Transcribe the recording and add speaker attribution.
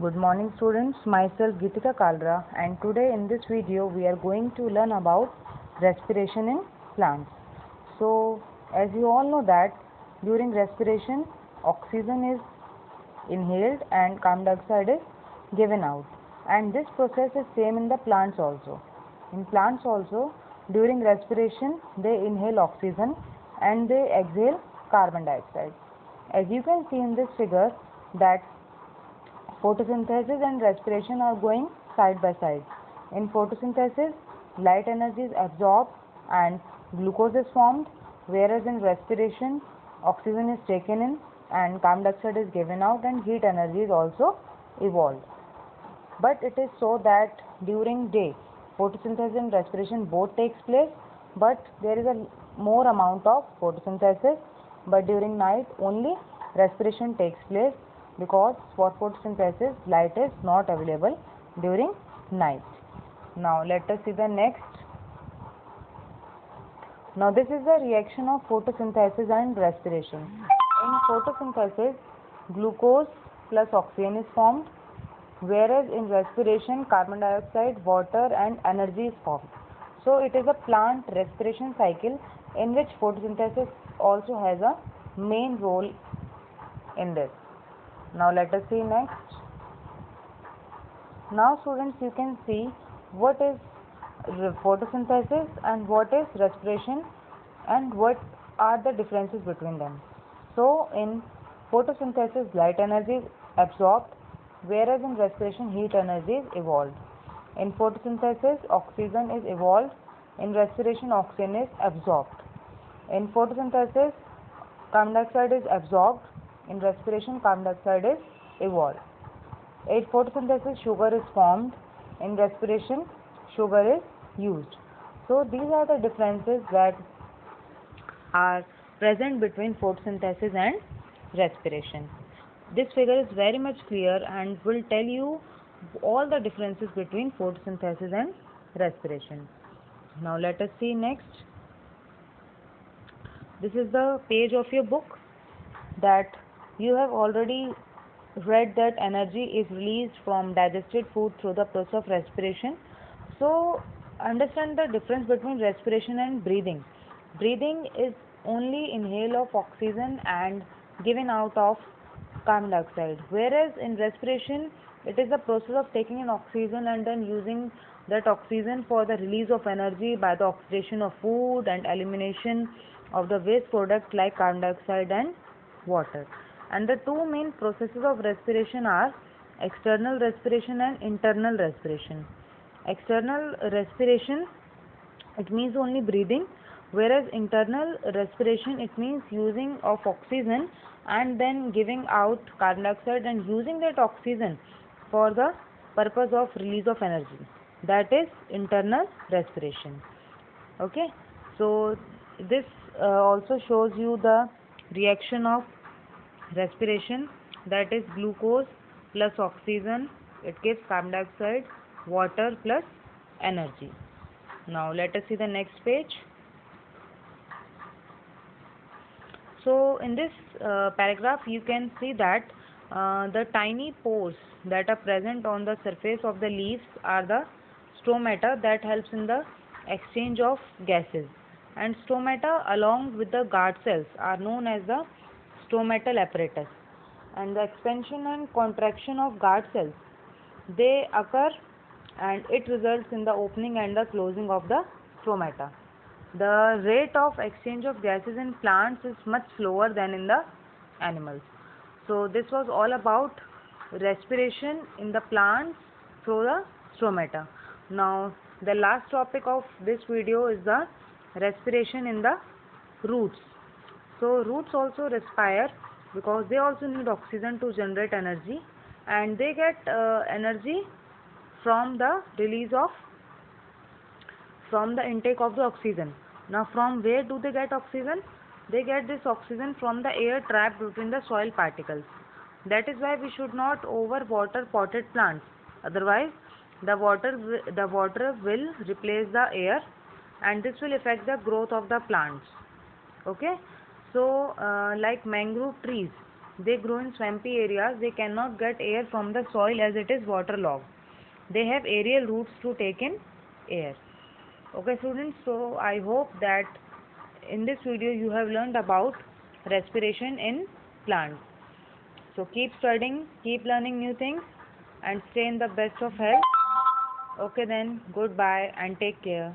Speaker 1: Good morning students, myself Geetika Kalra, and today in this video we are going to learn about respiration in plants. So as you all know that during respiration oxygen is inhaled and carbon dioxide is given out, and this process is same in the plants also. In plants also during respiration they inhale oxygen and they exhale carbon dioxide. As you can see in this figure that photosynthesis and respiration are going side by side. In photosynthesis, light energy is absorbed and glucose is formed, whereas in respiration, oxygen is taken in and carbon dioxide is given out and heat energy is also evolved. But it is so that during day, photosynthesis and respiration both takes place, but there is a more amount of photosynthesis, but during night only respiration takes place, because for photosynthesis light is not available during night. Now let us see the next. Now this is the reaction of photosynthesis and respiration. In photosynthesis glucose plus oxygen is formed, whereas in respiration carbon dioxide, water and energy is formed. So it is a plant respiration cycle in which photosynthesis also has a main role in this. Now let us see next. Now students, you can see what is photosynthesis and what is respiration and what are the differences between them. So in photosynthesis light energy is absorbed, whereas in respiration heat energy is evolved. In photosynthesis oxygen is evolved, in respiration oxygen is absorbed. In photosynthesis carbon dioxide is absorbed, in respiration carbon dioxide is evolved. In photosynthesis sugar is formed, in respiration sugar is used. So these are the differences that are present between photosynthesis and respiration. This figure is very much clear and will tell you all the differences between photosynthesis and respiration. Now let us see next. This is the page of your book that you have already read, that energy is released from digested food through the process of respiration. So understand the difference between respiration and breathing. Breathing is only inhale of oxygen and given out of carbon dioxide, whereas in respiration it is the process of taking in oxygen and then using that oxygen for the release of energy by the oxidation of food and elimination of the waste product like carbon dioxide and water. And the two main processes of respiration are external respiration and internal respiration. External respiration, it means only breathing, whereas internal respiration, it means using of oxygen and then giving out carbon dioxide and using that oxygen for the purpose of release of energy. That is internal respiration. Okay, so this also shows you the reaction of respiration, that is glucose plus oxygen, it gives carbon dioxide, water plus energy. Now let us see the next page. So in this paragraph you can see that the tiny pores that are present on the surface of the leaves are the stomata that helps in the exchange of gases, and stomata along with the guard cells are known as the stomatal apparatus. And the expansion and contraction of guard cells, they occur and it results in the opening and the closing of the stomata. The rate of exchange of gases in plants is much slower than in the animals. So this was all about respiration in the plants through the stomata. Now the last topic of this video is the respiration in the roots. So roots also respire because they also need oxygen to generate energy, and they get energy from the intake of the oxygen. Now from where do they get oxygen? They get this oxygen from the air trapped between the soil particles. That is why we should not overwater potted plants, otherwise the water will replace the air and this will affect the growth of the plants. Okay, so like mangrove trees, They grow in swampy areas. They cannot get air from the soil as it is waterlogged. They have aerial roots to take in air. Okay students, so I hope that in this video you have learned about respiration in plants. So keep studying, keep learning new things, and stay in the best of health. Okay then, goodbye and take care.